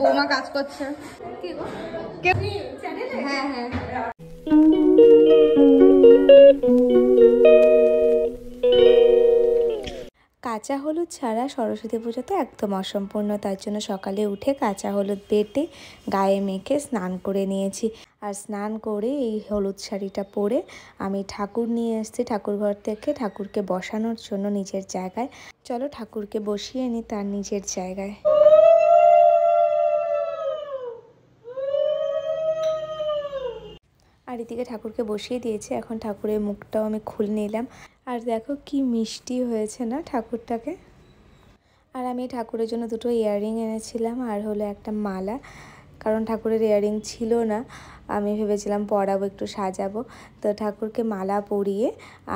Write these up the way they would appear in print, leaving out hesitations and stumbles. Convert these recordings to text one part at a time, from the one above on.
বৌমা কাজ করছে। হ্যাঁ হ্যাঁ কাঁচা হলুদ ছাড়া সরস্বতী পুজো তো একদম অসম্পূর্ণ, তার জন্য সকালে উঠে কাঁচা হলুদ বেটে গায়ে মেখে স্নান করে নিয়েছি। আর স্নান করে এই হলুদ শাড়িটা পরে আমি ঠাকুর নিয়ে এসেছি ঠাকুর ঘর থেকে, ঠাকুরকে বসানোর জন্য নিজের জায়গায়। চলো ঠাকুরকে বসিয়ে নিই তার নিজের জায়গায়। আর এদিকে ঠাকুরকে বসিয়ে দিয়েছি, এখন ঠাকুরের মুখটাও আমি খুলে নিলাম। আর দেখো কি মিষ্টি হয়েছে না ঠাকুরটাকে। আর আমি ঠাকুরের জন্য দুটো ইয়াররিং এনেছিলাম আর হলো একটা মালা, কারণ ঠাকুরের ইয়াররিং ছিল না, আমি ভেবেছিলাম পরাবো, একটু সাজাবো। তো ঠাকুরকে মালা পরিয়ে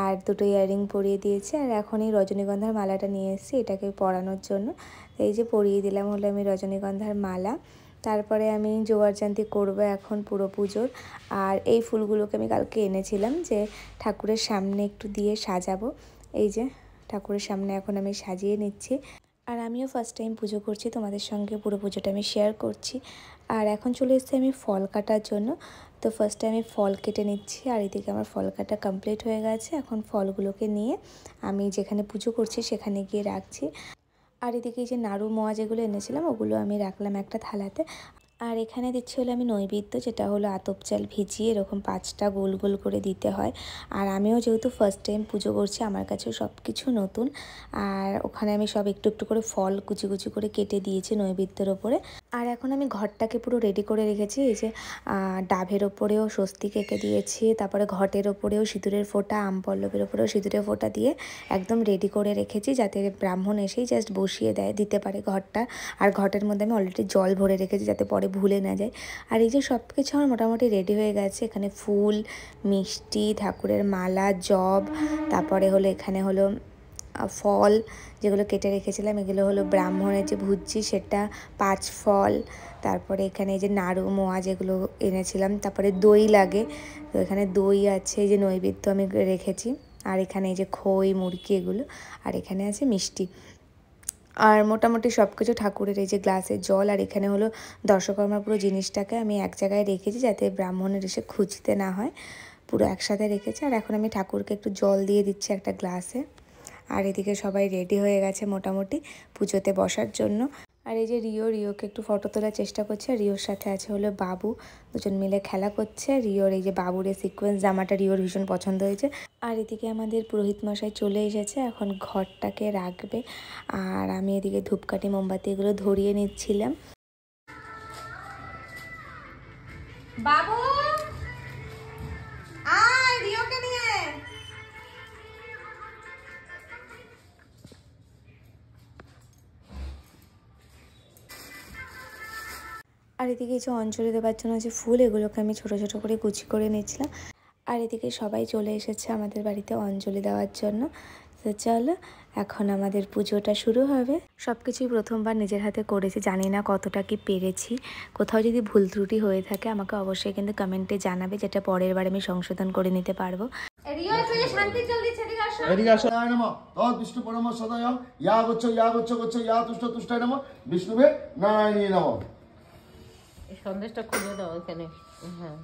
আর দুটো ইয়াররিং পরিয়ে দিয়েছি। আর এখন এই রজনীগন্ধার মালাটা নিয়ে এসেছি এটাকে পরানোর জন্য। এই যে পরিয়ে দিলাম হলো আমি রজনীগন্ধার মালা। তারপরে আমি জোগাড়জান্তি করবো এখন পুরো পুজোর। আর এই ফুলগুলোকে আমি কালকে এনেছিলাম যে ঠাকুরের সামনে একটু দিয়ে সাজাবো। এই যে ঠাকুরের সামনে এখন আমি সাজিয়ে নিচ্ছি। আর আমিও ফার্স্ট টাইম পুজো করছি, তোমাদের সঙ্গে পুরো পুজোটা আমি শেয়ার করছি। আর এখন চলে এসেছি আমি ফল কাটার জন্য। তো ফার্স্টে আমি ফল কেটে নিচ্ছি, আর এদিকে আমার ফল কাটা কমপ্লিট হয়ে গেছে। এখন ফলগুলোকে নিয়ে আমি যেখানে পুজো করছি সেখানে গিয়ে রাখছি। আর এদিকে যে নাড়ু মোয়া যেগুলো এনেছিলাম ওগুলো আমি রাখলাম একটা থালাতে। আর এখানে দিচ্ছি হলো আমি নৈবেদ্য, যেটা হলো আতপ চাল ভিজিয়ে এরকম 5টা গোল গোল করে দিতে হয়। আর আমিও যেহেতু ফার্স্ট টাইম পুজো করছি আমার কাছেও সব কিছু নতুন। আর ওখানে আমি সব একটু একটু করে ফল কুচি কুচি করে কেটে দিয়েছি নৈবেদ্যের ওপরে। আর এখন আমি ঘরটাকে পুরো রেডি করে রেখেছি। এই যে ডাবের ওপরেও স্বস্তিক এঁকে দিয়েছি, তারপরে ঘটের ওপরেও সিঁদুরের ফোঁটা, আম পল্লবের ওপরেও সিঁদুরের ফোঁটা দিয়ে একদম রেডি করে রেখেছি, যাতে ব্রাহ্মণ এসেই জাস্ট বসিয়ে দিতে পারে ঘরটা। আর ঘটের মধ্যে আমি অলরেডি জল ভরে রেখেছি যাতে পরে ভুলে না যায়। আর এই যে সব কিছু আমার মোটামুটি রেডি হয়ে গেছে। এখানে ফুল, মিষ্টি, ঠাকুরের মালা, জব, তারপরে হলো এখানে হলো ফল যেগুলো কেটে রেখেছিলাম, এগুলো হলো ব্রাহ্মণের যে ভুজি সেটা, 5 ফল, তারপরে এখানে এই যে নাড়ু মোয়া যেগুলো এনেছিলাম, তারপরে দই লাগে, তো এখানে দই আছে, এই যে নৈবেদ্য আমি রেখেছি, আর এখানে এই যে খই মুরকি এগুলো, আর এখানে আছে মিষ্টি। আর মোটামুটি সব কিছু ঠাকুরের এই যে গ্লাসের জল, আর এখানে হলো দর্শকর্মার পুরো জিনিসটাকে আমি এক জায়গায় রেখেছি যাতে ব্রাহ্মণের এসে খুঁজতে না হয়, পুরো একসাথে রেখেছি। আর এখন আমি ঠাকুরকে একটু জল দিয়ে দিচ্ছি একটা গ্লাসে। আর এদিকে সবাই রেডি হয়ে গেছে মোটামুটি পুজোতে বসার জন্য। আর এই যে রিওকে একটু ফটো তোলার চেষ্টা করছে, আর রিওর সাথে আছে হলো বাবু, দুজন মিলে খেলা করছে। রিওর এই যে বাবুর এই সিকোয়েন্স জামাটা রিওর ভীষণ পছন্দ হয়েছে। আর এদিকে আমাদের পুরোহিত মশাই চলে এসেছে, এখন ঘরটাকে রাখবে। আর আমি এদিকে ধূপকাঠি মোমবাতি এগুলো ধরিয়ে নিচ্ছিলাম। বাবু আয় রিওকে নিয়ে। আর এদিকে যে অঞ্জলি দেওয়ার জন্য যে ফুল এগুলোকে আমি ছোট ছোট করে কুচি করে নিচ্ছিলাম। আর এদিকে সবাই চলে এসেছে আমাদের বাড়িতে অঞ্জলি দেওয়ার জন্য। তো চলো এখন আমাদের পুজোটা শুরু হবে। সব কিছুই প্রথমবার নিজের হাতে করেছি, জানি না কতটা কি পেরেছি। কোথাও যদি ভুল ত্রুটি হয়ে থাকে আমাকে অবশ্যই কিন্তু কমেন্টে জানাবে, যেটা পরের বার আমি সংশোধন করে নিতে পারবো। বিষ্ণু পরম সদয় ইয়া গচ্ছ ইয়া তুষ্ট তুষ্টায় নমঃ বিষ্ণুবে নারায়ণী নমঃ। এই সন্দেশটা খুলে দাও এখানে। হ্যাঁ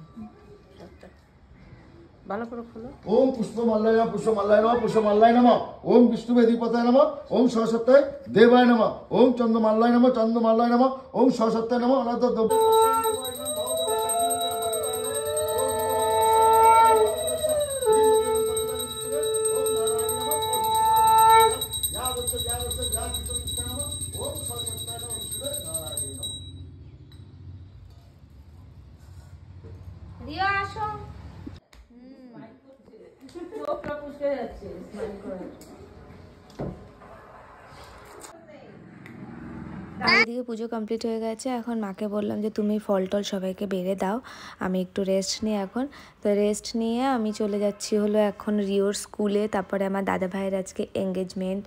ভালো করে খুলো। ওম পুষ্পমাল্যায় নমঃ ওম বিষ্ণুবেদিপতায় নমঃ ওম সরস্বত্যায় দেবায় নমঃ ওম চন্দ্রমাল্যায় নমঃ ওম সরস্বত্যায় নমঃ অনাথ রিয়া আসো। আর এদিকে পুজো কমপ্লিট হয়ে গেছে। এখন মাকে বললাম যে তুমি ফল টল সবাইকে বেড়ে দাও, আমি একটু রেস্ট নিই এখন। তো রেস্ট নিয়ে আমি চলে যাচ্ছি হলো এখন রিওর স্কুলে। তারপরে আমার দাদা ভাইয়ের আজকে এঙ্গেজমেন্ট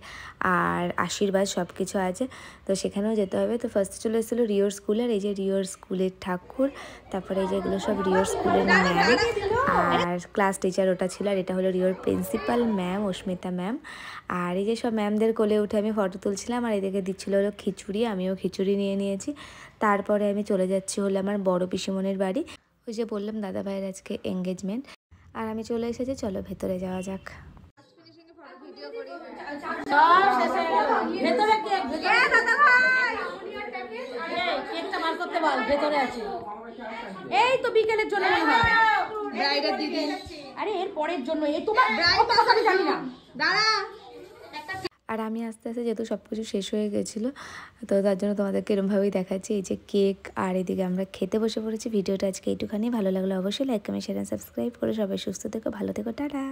আর আশীর্বাদ সব কিছু আছে, তো সেখানেও যেতে হবে। তো ফার্স্টে চলে এসেছিলো রিওর স্কুল, আর এই যে রিওর স্কুলের ঠাকুর, তারপরে এই যে এগুলো সব রিওর স্কুলের ম্যাম আর ক্লাস টিচার ওটা ছিল। আর এটা হলো রিওর প্রিন্সিপাল ম্যাম অস্মিতা ম্যাম। আর এই যে সব ম্যামদের কোলে উঠে আমি ফটো তুলছিলাম, আর এদিকে দিচ্ছিলো হলো খিচুড়ি, আমিও খিচুড়ি নিয়ে নিয়েছি। তারপরে আমি চলে যাচ্ছি হলো আমার বড় পিসিমণির বাড়ি। ওই যে বললাম দাদা ভাইয়ের আজকে এঙ্গেজমেন্ট, আর আমি চলে এসেছি, চলো ভেতরে যাওয়া যাক। এই তো বিকেলের জন্য আরে এর পরের জন্য জানি না দাঁড়া। আর আমি আস্তে আস্তে যেহেতু সব কিছু শেষ হয়ে গেছিলো, তো তার জন্য তোমাদেরকে এরমভাবেই দেখাচ্ছি। এই যে কেক, আর এদিকে আমরা খেতে বসে পড়েছি। ভিডিওটা আজকে এইটুখানি, ভালো লাগলো অবশ্যই লাইক কমেন্ট শেয়ার সাবস্ক্রাইব করে সবাই সুস্থ থেকো, ভালো থেকো, টাটা।